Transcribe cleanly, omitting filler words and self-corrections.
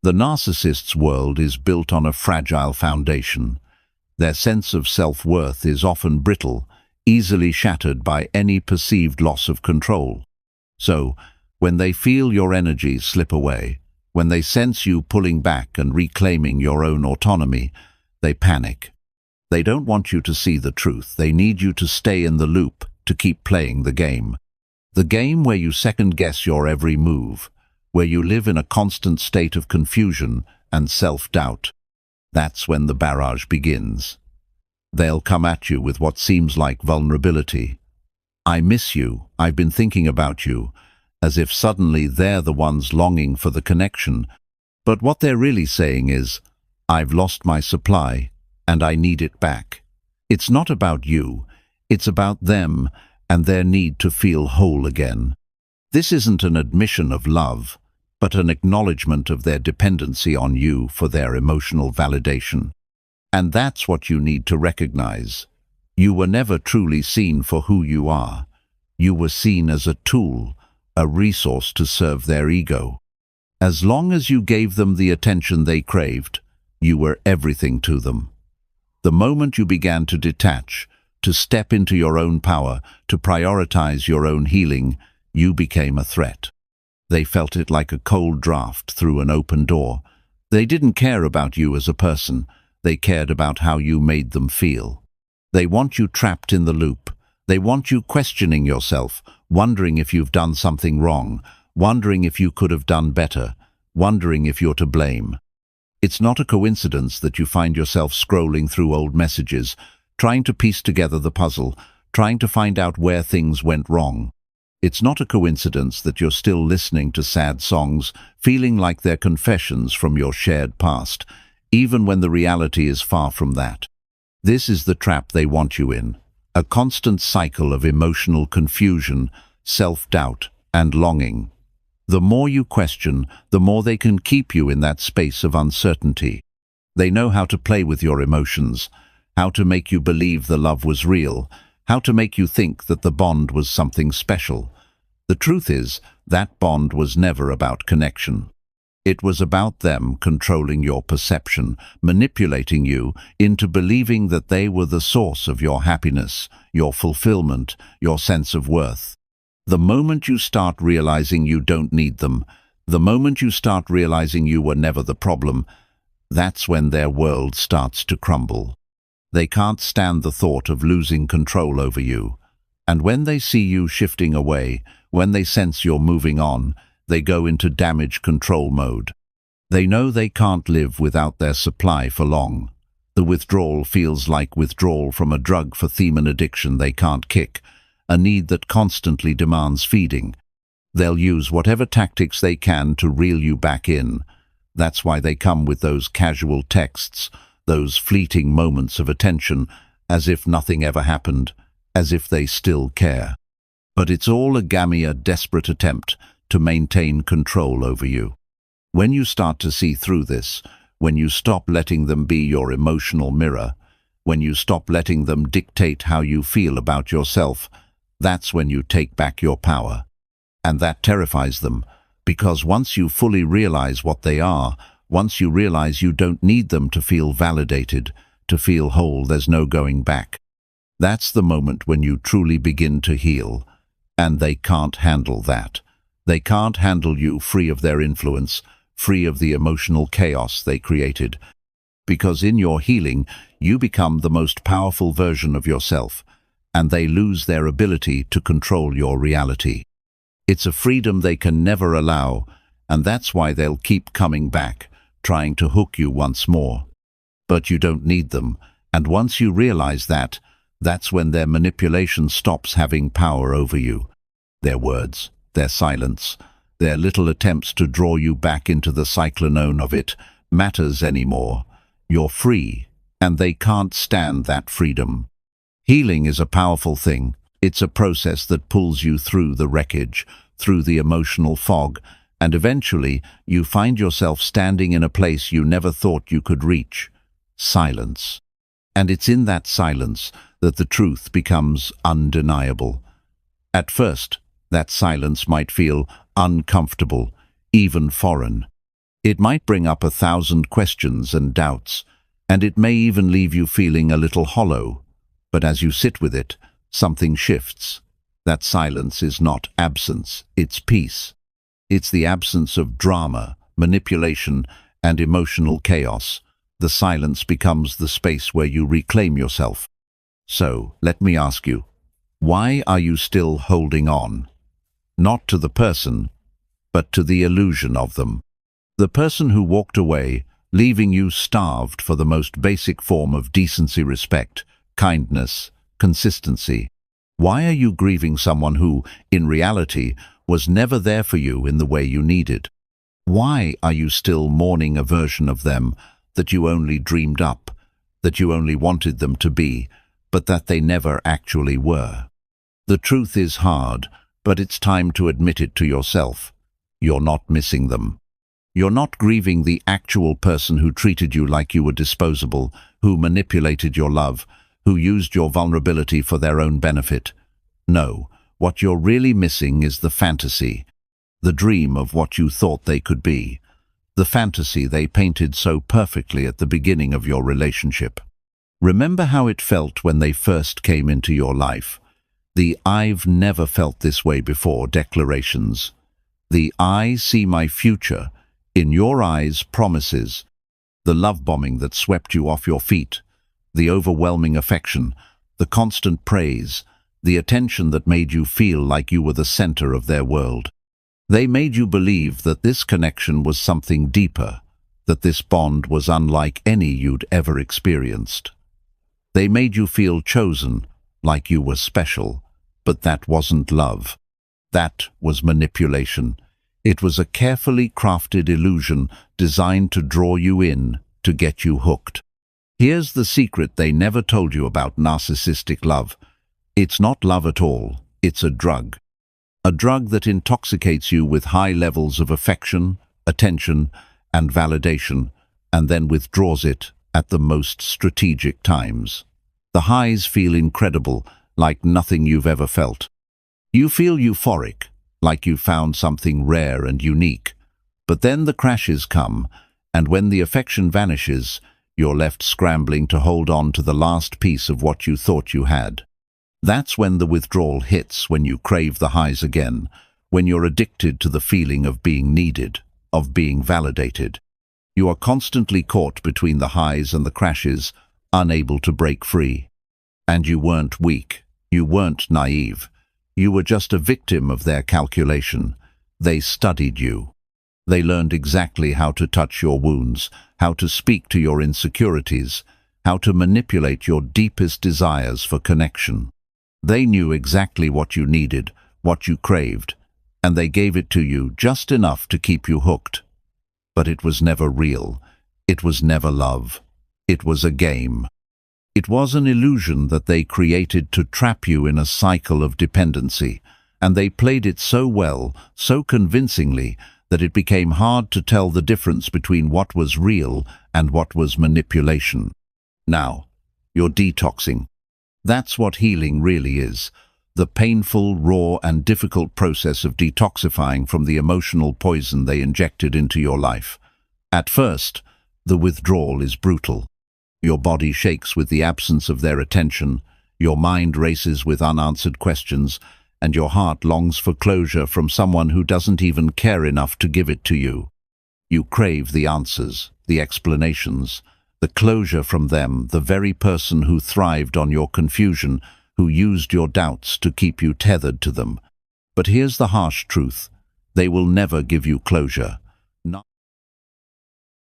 The narcissist's world is built on a fragile foundation. Their sense of self-worth is often brittle, easily shattered by any perceived loss of control. So, when they feel your energies slip away, when they sense you pulling back and reclaiming your own autonomy, they panic. They don't want you to see the truth. They need you to stay in the loop, to keep playing the game. The game where you second-guess your every move, where you live in a constant state of confusion and self-doubt. That's when the barrage begins. They'll come at you with what seems like vulnerability. "I miss you, I've been thinking about you," as if suddenly they're the ones longing for the connection. But what they're really saying is, "I've lost my supply, and I need it back." It's not about you, it's about them and their need to feel whole again. This isn't an admission of love, but an acknowledgement of their dependency on you for their emotional validation. And that's what you need to recognize. You were never truly seen for who you are. You were seen as a tool, a resource to serve their ego. As long as you gave them the attention they craved, you were everything to them. The moment you began to detach, to step into your own power, to prioritize your own healing, you became a threat. They felt it like a cold draft through an open door. They didn't care about you as a person. They cared about how you made them feel. They want you trapped in the loop. They want you questioning yourself, wondering if you've done something wrong, wondering if you could have done better, wondering if you're to blame. It's not a coincidence that you find yourself scrolling through old messages, trying to piece together the puzzle, trying to find out where things went wrong. It's not a coincidence that you're still listening to sad songs, feeling like they're confessions from your shared past, even when the reality is far from that. This is the trap they want you in, a constant cycle of emotional confusion, self-doubt, and longing. The more you question, the more they can keep you in that space of uncertainty. They know how to play with your emotions, how to make you believe the love was real, how to make you think that the bond was something special. The truth is, that bond was never about connection. It was about them controlling your perception, manipulating you into believing that they were the source of your happiness, your fulfillment, your sense of worth. The moment you start realizing you don't need them, the moment you start realizing you were never the problem, that's when their world starts to crumble. They can't stand the thought of losing control over you. And when they see you shifting away, when they sense you're moving on, they go into damage control mode. They know they can't live without their supply for long. The withdrawal feels like withdrawal from a drug for theme addiction they can't kick, a need that constantly demands feeding. They'll use whatever tactics they can to reel you back in. That's why they come with those casual texts, those fleeting moments of attention, as if nothing ever happened, as if they still care. But it's all a desperate attempt to maintain control over you. When you start to see through this, when you stop letting them be your emotional mirror, when you stop letting them dictate how you feel about yourself, that's when you take back your power. And that terrifies them, because once you fully realize what they are, once you realize you don't need them to feel validated, to feel whole, there's no going back. That's the moment when you truly begin to heal, and they can't handle that. They can't handle you free of their influence, free of the emotional chaos they created. Because in your healing, you become the most powerful version of yourself, and they lose their ability to control your reality. It's a freedom they can never allow, and that's why they'll keep coming back, trying to hook you once more. But you don't need them, and once you realize that, that's when their manipulation stops having power over you. Their words, their silence, their little attempts to draw you back into the cyclone of it matters anymore. You're free, and they can't stand that freedom. Healing is a powerful thing. It's a process that pulls you through the wreckage, through the emotional fog, and eventually you find yourself standing in a place you never thought you could reach: silence. And it's in that silence that the truth becomes undeniable. At first, that silence might feel uncomfortable, even foreign. It might bring up 1,000 questions and doubts, and it may even leave you feeling a little hollow. But as you sit with it, something shifts. That silence is not absence, it's peace. It's the absence of drama, manipulation, and emotional chaos. The silence becomes the space where you reclaim yourself. So, let me ask you, why are you still holding on? Not to the person, but to the illusion of them. The person who walked away, leaving you starved for the most basic form of decency, respect, kindness, consistency. Why are you grieving someone who, in reality, was never there for you in the way you needed? Why are you still mourning a version of them that you only dreamed up, that you only wanted them to be, but that they never actually were? The truth is hard, but it's time to admit it to yourself. You're not missing them. You're not grieving the actual person who treated you like you were disposable, who manipulated your love, who used your vulnerability for their own benefit. No, what you're really missing is the fantasy, the dream of what you thought they could be, the fantasy they painted so perfectly at the beginning of your relationship. Remember how it felt when they first came into your life. The "I've never felt this way before" declarations. The "I see my future in your eyes" promises. The love bombing that swept you off your feet. The overwhelming affection. The constant praise. The attention that made you feel like you were the center of their world. They made you believe that this connection was something deeper, that this bond was unlike any you'd ever experienced. They made you feel chosen, like you were special, but that wasn't love. That was manipulation. It was a carefully crafted illusion designed to draw you in, to get you hooked. Here's the secret they never told you about narcissistic love. It's not love at all, it's a drug. A drug that intoxicates you with high levels of affection, attention, and validation, and then withdraws it at the most strategic times. The highs feel incredible, like nothing you've ever felt. You feel euphoric, like you found something rare and unique. But then the crashes come, and when the affection vanishes, you're left scrambling to hold on to the last piece of what you thought you had. That's when the withdrawal hits, when you crave the highs again, when you're addicted to the feeling of being needed, of being validated. You are constantly caught between the highs and the crashes, unable to break free. And you weren't weak, you weren't naive. You were just a victim of their calculation. They studied you. They learned exactly how to touch your wounds, how to speak to your insecurities, how to manipulate your deepest desires for connection. They knew exactly what you needed, what you craved, and they gave it to you just enough to keep you hooked. But it was never real. It was never love. It was a game. It was an illusion that they created to trap you in a cycle of dependency, and they played it so well, so convincingly, that it became hard to tell the difference between what was real and what was manipulation. Now, you're detoxing. That's what healing really is, the painful, raw, and difficult process of detoxifying from the emotional poison they injected into your life. At first, the withdrawal is brutal. Your body shakes with the absence of their attention, your mind races with unanswered questions, and your heart longs for closure from someone who doesn't even care enough to give it to you. You crave the answers, the explanations, the closure from them, the very person who thrived on your confusion, who used your doubts to keep you tethered to them. But here's the harsh truth. They will never give you closure.